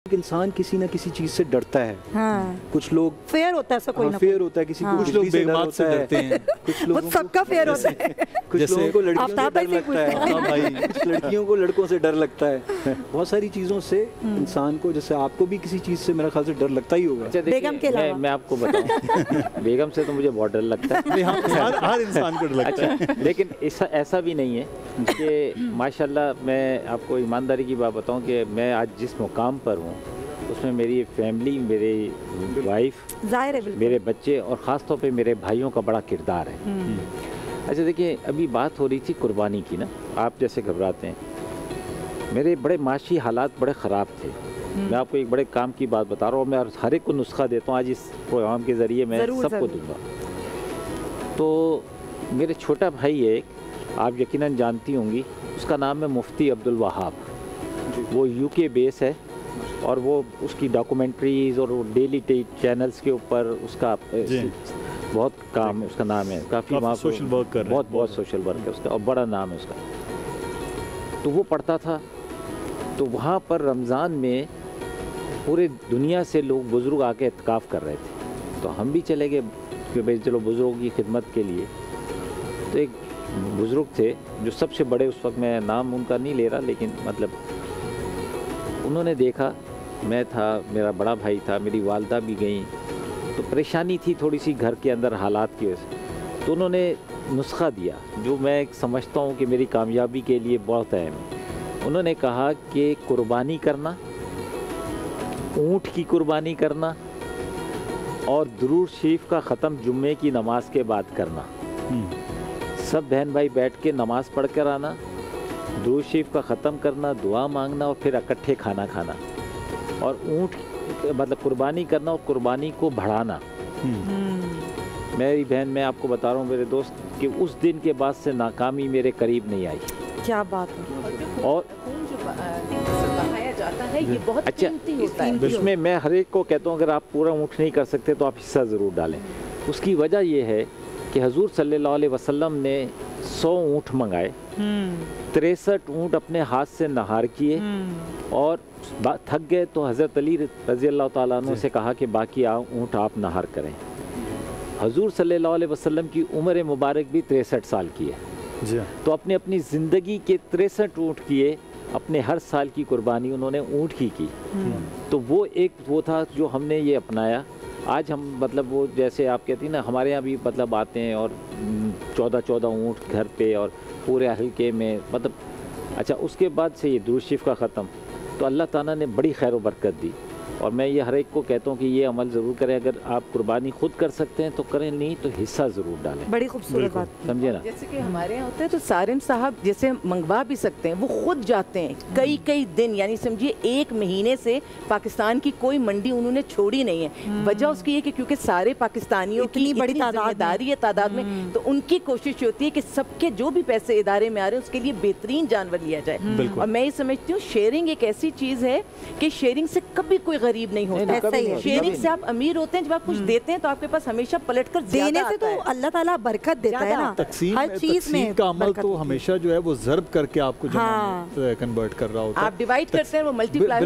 इंसान किसी ना किसी चीज से डरता है। हाँ। कुछ लोग फेयर होता है, कोई ना फेयर होता है, किसी को कुछ लोग बेगमात से डरते हैं, कुछ लोगों सबका फेयर होता है। कुछ लोगों को लड़कियों से डर लगता है, कुछ लड़कियों को लड़कों से डर लगता है। बहुत सारी चीजों से इंसान को, जैसे आपको भी किसी चीज से मेरा ख्याल से डर लगता ही होगा। बेगम के अलावा मैं आपको बताऊं, बेगम से तो मुझे बहुत डर लगता है। हर इंसान को डर लगता है। लेकिन ऐसा भी नहीं है कि माशाल्लाह, मैं आपको ईमानदारी की बात बताऊं कि मैं आज जिस मुकाम पर हूं उसमें मेरी फैमिली, मेरी वाइफ, मेरे बच्चे और ख़ास तौर पे मेरे भाइयों का बड़ा किरदार है। अच्छा देखिए, अभी बात हो रही थी कुर्बानी की ना, आप जैसे घबराते हैं। मेरे बड़े माशी हालात बड़े ख़राब थे। मैं आपको एक बड़े काम की बात बता रहा हूँ, मैं हर एक को नुस्खा देता हूँ, आज इस प्रोग्राम के ज़रिए मैं सबको दूँगा। तो मेरे छोटा भाई है, आप यकीनन जानती होंगी, उसका नाम है मुफ्ती अब्दुल वहाब। वो यूके बेस है और वो उसकी डॉक्यूमेंट्रीज और डेली चैनल्स के ऊपर उसका बहुत काम है। उसका नाम है, काफ़ी सोशल वर्क कर रहा है, बहुत सोशल वर्क है उसका और बड़ा नाम है उसका। तो वो पढ़ता था, तो वहाँ पर रमज़ान में पूरे दुनिया से लोग बुज़ुर्ग आके इत्काफ़ कर रहे थे। तो हम भी चले गए कि भाई चलो बुज़ुर्गों की खिदमत के लिए। तो एक बुज़ुर्ग थे जो सबसे बड़े उस वक्त, मैं नाम उनका नहीं ले रहा, लेकिन मतलब उन्होंने देखा, मैं था, मेरा बड़ा भाई था, मेरी वालदा भी गई। तो परेशानी थी थोड़ी सी घर के अंदर हालात की वजह से। तो उन्होंने नुस्खा दिया जो मैं समझता हूँ कि मेरी कामयाबी के लिए बहुत अहम है। उन्होंने कहा कि कुर्बानी करना, ऊँट की कुर्बानी करना और दुरूद शरीफ का ख़त्म जुम्मे की नमाज के बाद करना। सब बहन भाई बैठ के नमाज़ पढ़ कर आना, दुरूद शरीफ का ख़त्म करना, दुआ मांगना और फिर इकट्ठे खाना खाना और ऊँट मतलब कुर्बानी करना और कुर्बानी को बढ़ाना। मेरी बहन, मैं आपको बता रहा हूँ मेरे दोस्त, कि उस दिन के बाद से नाकामी मेरे करीब नहीं आई। क्या बात है। और बढ़ाया जाता है, ये बहुत कीमती होता है। उसमें मैं हर एक को कहता हूँ, अगर आप पूरा ऊँट नहीं कर सकते तो आप हिस्सा ज़रूर डालें। उसकी वजह यह है कि हजूर सल्लल्लाहु अलैहि वसल्लम ने 100 ऊँट मंगाए, 63 ऊँट अपने हाथ से नहार किए और थक गए तो हज़रत अली रज़ी अल्लाह ताला अन्हु से कहा कि बाकी ऊँट आप नहार करें। हजूर सल्लल्लाहु अलैहि वसल्लम की उम्र मुबारक भी 63 साल की है। तो अपनी ज़िंदगी के 63 ऊँट किए, अपने हर साल की कुर्बानी उन्होंने ऊँट की। तो वो एक वो था जो हमने ये अपनाया। आज हम मतलब वो जैसे आप कहती हैं ना, हमारे यहाँ भी मतलब आते हैं और 14 ऊँट घर पे और पूरे हल्के में मतलब। अच्छा, उसके बाद से ये दुरूद शरीफ का ख़त्म, तो अल्लाह ताला ने बड़ी खैर व बरकत दी। और मैं ये हर एक को कहता हूँ कि ये अमल ज़रूर करें। अगर आप कुर्बानी खुद कर सकते हैं तो करें, नहीं तो हिस्सा ज़रूर डालें। बड़ी खूबसूरत बात, समझे ना। जैसे कि हमारे यहाँ होता है तो सारिम साहब जैसे मंगवा भी सकते हैं, वो खुद जाते हैं कई दिन, यानी समझिए 1 महीने से पाकिस्तान की कोई मंडी उन्होंने छोड़ी नहीं है। वजह उसकी है कि क्योंकि सारे पाकिस्तानियों की बड़ी तादाद में, तो उनकी कोशिश होती है कि सबके जो भी पैसे इदारे में आ रहे हैं उसके लिए बेहतरीन जानवर लिया जाए। और मैं ये समझती हूँ शेयरिंग एक ऐसी चीज़ है कि शेयरिंग से कभी कोई गरीब नहीं होता। ऐसा ही है। शेयरिंग से आप अमीर होते हैं। जब आप कुछ देते हैं तो आपके पास हमेशा पलटकर देने से तो अल्लाह ताला बरकत देता है ना हर चीज में। का अमल तो हमेशा जो है वो ज़र्ब करके आपको कन्वर्ट कर रहा होता है। आप डिवाइड करते हैं, वो मल्टीप्लाई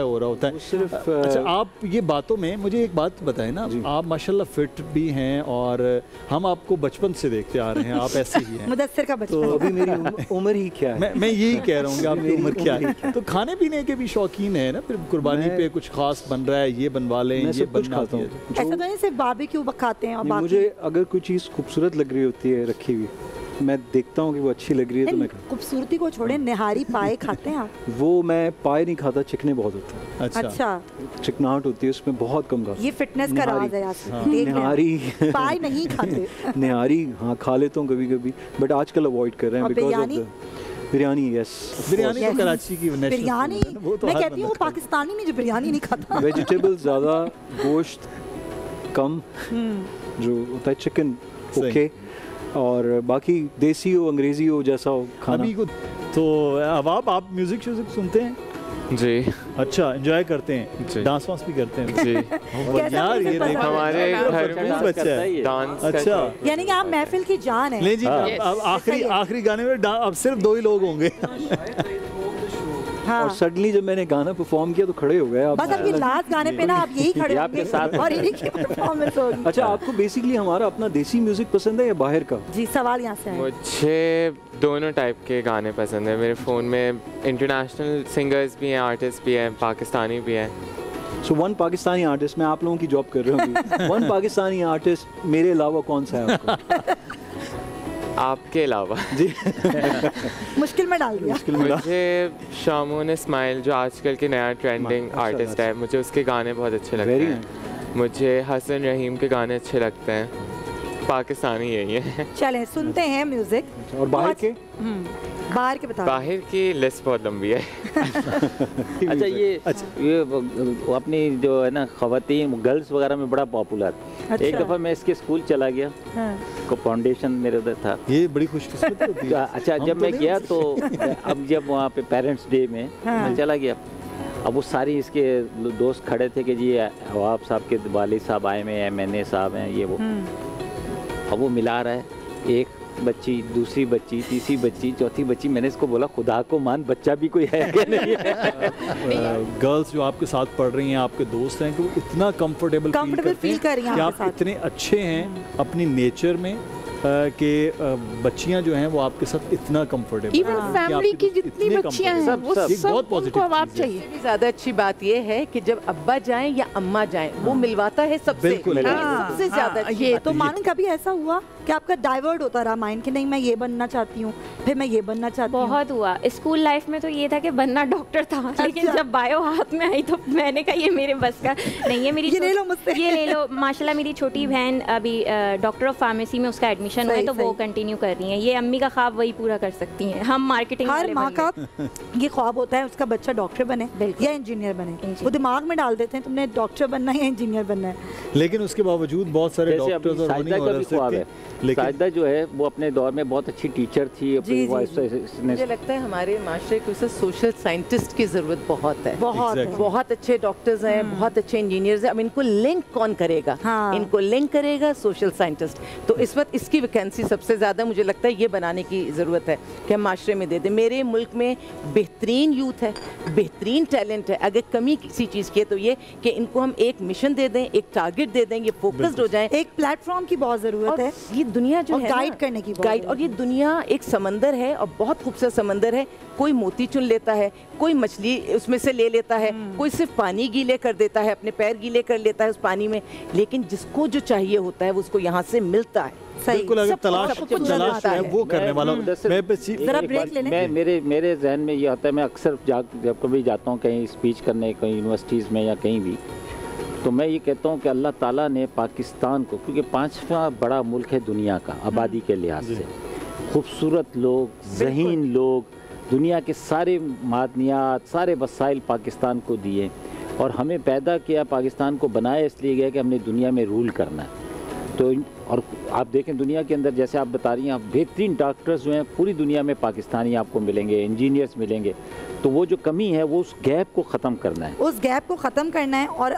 हो रहा होता है। सिर्फ अच्छा, आप ये बातों में मुझे एक बात बताएं ना, आप माशाल्लाह फिट भी हैं और हम आपको बचपन से देखते आ रहे हैं, आप ऐसे ही हैं। मुदस्सिर का बचपन। तो अभी मेरी उम्र ही क्या है? मैं यही कह रहा हूँ कि आपकी उम्र क्या है। तो खाने पीने के भी शौकीन है ना, फिर कुर्बानी पे कुछ खास बन रहा है, ये बनवा लें, ये बनवा खाता हूँ। ऐसा तो नहीं सिर्फ बारबेक्यू खाते हैं। और मुझे अगर कोई चीज़ खूबसूरत लग रही होती है रखी हुई, मैं देखता हूँ कि वो अच्छी लग रही है तो मैं खूबसूरती को छोड़े, निहारी पाए खाते हैं आप? वो मैं पाए नहीं खाता, चिकने बहुत होते हैं। अच्छा, चिकनाहट होती है उसमें, बहुत कम खाता। ये फिटनेस का राज है यार। निहारी पाए नहीं खाते। निहारी हाँ खा लेता हूँ कभी कभी, बट आजकल अवॉइड कर रहे हैं because of biryani. Yes, biryani तो कराची की बिरयानी। मैं कहती हूँ पाकिस्तानी नहीं जो बिरयानी नहीं खाता। वेजिटेबल ज़्यादा, गोश्त कम, जो होता है चिकन ओके, और बाकी देसी हो अंग्रेजी हो जैसा हो खाना। तो अब आप म्यूजिक सुनते हैं? जी। अच्छा, एंजॉय करते हैं, डांस वांस भी करते हैं? जी। यार ये देखो हमारे घर में बच्चा है डांस। अच्छा, यानी कि आप महफिल की जान है। नहीं जी, अब आखिरी गाने में अब सिर्फ 2 ही लोग होंगे। हाँ। और सडनली जब मैंने गाना परफॉर्म किया तो खड़े हो गए आप। बस अब ये लास्ट गाने पे ना आप यही खड़े होंगे साथ और इन्हीं की परफॉर्मेंस होगी। अच्छा, आपको बेसिकली हमारा अपना देसी म्यूजिक पसंद है या बाहर का? जी, सवाल यहाँ से है। मुझे दोनों टाइप के गाने पसंद है। मेरे फ़ोन में इंटरनेशनल सिंगर्स भी हैं, आर्टिस्ट भी हैं, पाकिस्तानी भी हैं। सो वन पाकिस्तानी आर्टिस्ट, मैं आप लोगों की जॉब कर रहा हूँ, वन पाकिस्तानी आर्टिस्ट मेरे अलावा कौन सा है आपको? आपके अलावा जी मुश्किल में डाल दिया। मुझे शामून इस्माइल जो आजकल के नया ट्रेंडिंग आर्टिस्ट है, मुझे उसके गाने बहुत अच्छे लगते हैं। मुझे हसन रहीम के गाने अच्छे लगते हैं, पाकिस्तानी यही है। चलें सुनते हैं म्यूजिक। और बाहर के? बाहर के बताओ। बाहर की लिस्ट बहुत लंबी है। अच्छा, ये वो अपनी जो है ना ख़वातीन गर्ल्स वगैरह में बड़ा पॉपुलर। अच्छा। एक दफ़ा मैं इसके स्कूल चला गया, को फाउंडेशन मेरे उधर था। ये बड़ी खुशकिस्मत होती है। अच्छा, जब मैं गया तो अब जब वहाँ पे पेरेंट्स डे में मैं चला गया, अब वो सारी इसके दोस्त खड़े थे कि जी अवाब साहब के वालिद साहब आए हैं, MNA साहब हैं, ये वो। अब वो मिला रहा है, एक बच्ची, दूसरी बच्ची, तीसरी बच्ची, चौथी बच्ची। मैंने इसको बोला खुदा को मान, बच्चा भी कोई है क्या नहीं है? गर्ल्स जो आपके साथ पढ़ रही हैं, आपके दोस्त हैं, कि वो इतना कंफर्टेबल फील कर रही हैं कि आप इतने अच्छे हैं अपनी नेचर में कि बच्चियां जो हैं वो आपके साथ इतना कंफर्टेबल। इवन फैमिली की जितनी बच्चियां हैं वो सब उनको अवाब चाहिए। सबसे ज़्यादा अच्छी बात ये है कि जब अब्बा जाएं या अम्मा जाएं, वो मिलवाता है सबसे। बिल्कुल। सबसे ज़्यादा ये तो मानो कभी ऐसा हुआ कि आपका डाइवर्ट होता रहा माइंड कि नहीं मैं ये बनना चाहती हूँ, फिर मैं ये बनना चाहती हूँ? बहुत हुआ। स्कूल लाइफ में तो ये था कि बनना डॉक्टर था, लेकिन जब बायो हाथ में आई तो मैंने कहा ये मेरे बस का नहीं है। मेरी ये ले लो मुझसे। ये ले लो। माशाल्लाह मेरी छोटी बहन अभी डॉक्टर ऑफ फार्मेसी में उसका एडमिशन हुआ है, तो वो कंटिन्यू कर रही हैं। ये अम्मी का ख्वाब वही पूरा कर सकती हैं, हम मार्केटिंग। हर माँ का ये ख्वाब होता है उसका बच्चा डॉक्टर बने या इंजीनियर बने। वो दिमाग में डाल देते हैं तुमने डॉक्टर बनना है या इंजीनियर बनना है, लेकिन उसके बावजूद बहुत सारे डॉक्टर्स और साजिदा का भी ख्वाब है। साजिदा जो है वो अपने दौर में बहुत अच्छी टीचर थी। मुझे लगता है हमारे माशरे को सोशल साइंटिस्ट की ज़रूरत बहुत है। बहुत अच्छे डॉक्टर्स हैं, बहुत अच्छे इंजीनियर्स हैं। अब इनको लिंक कौन करेगा? इनको लिंक करेगा सोशल साइंटिस्ट। तो इस वक्त इसकी वैकेंसी सबसे ज़्यादा मुझे लगता है ये बनाने की ज़रूरत है कि हम माशरे में दे दें। मेरे मुल्क में बेहतरीन यूथ है, बेहतरीन टैलेंट है। अगर कमी किसी चीज़ की है तो ये कि इनको हम एक मिशन दे दें, एक टारगेट दे दें, ये फोकस्ड हो जाए। एक प्लेटफॉर्म की बहुत ज़रूरत है। ये दुनिया जो है गाइड करने की गाइड, और ये दुनिया एक समंदर है और बहुत खूबसूरत समंदर है। कोई मोती चुन लेता है, कोई मछली उसमें से ले लेता है, कोई सिर्फ पानी गीले कर देता है, अपने पैर गीले कर लेता है उस पानी में, लेकिन जिसको जो चाहिए होता है वो उसको यहाँ से मिलता है। बिल्कुल, अगर तलाश है वो करने वाला। मेरे जहन में ये आता है, मैं अक्सर जब कभी जाता हूँ कहीं स्पीच करने, कहीं यूनिवर्सिटीज़ में या कहीं भी, तो मैं ये कहता हूँ कि अल्लाह ताला ने पाकिस्तान को, क्योंकि 5वां बड़ा मुल्क है दुनिया का आबादी के लिहाज से, खूबसूरत लोग, ज़हीन लोग, दुनिया के सारे मादनियात, सारे वसाइल पाकिस्तान को दिए और हमें पैदा किया, पाकिस्तान को बनाया इसलिए गया कि हमने दुनिया में रूल करना है। तो और आप देखें दुनिया के अंदर जैसे आप बता रही हैं, आप बेहतरीन डॉक्टर्स जो हैं पूरी दुनिया में पाकिस्तानी आपको मिलेंगे, इंजीनियर्स मिलेंगे। तो वो जो कमी है वो उस गैप को ख़त्म करना है, उस गैप को ख़त्म करना है। और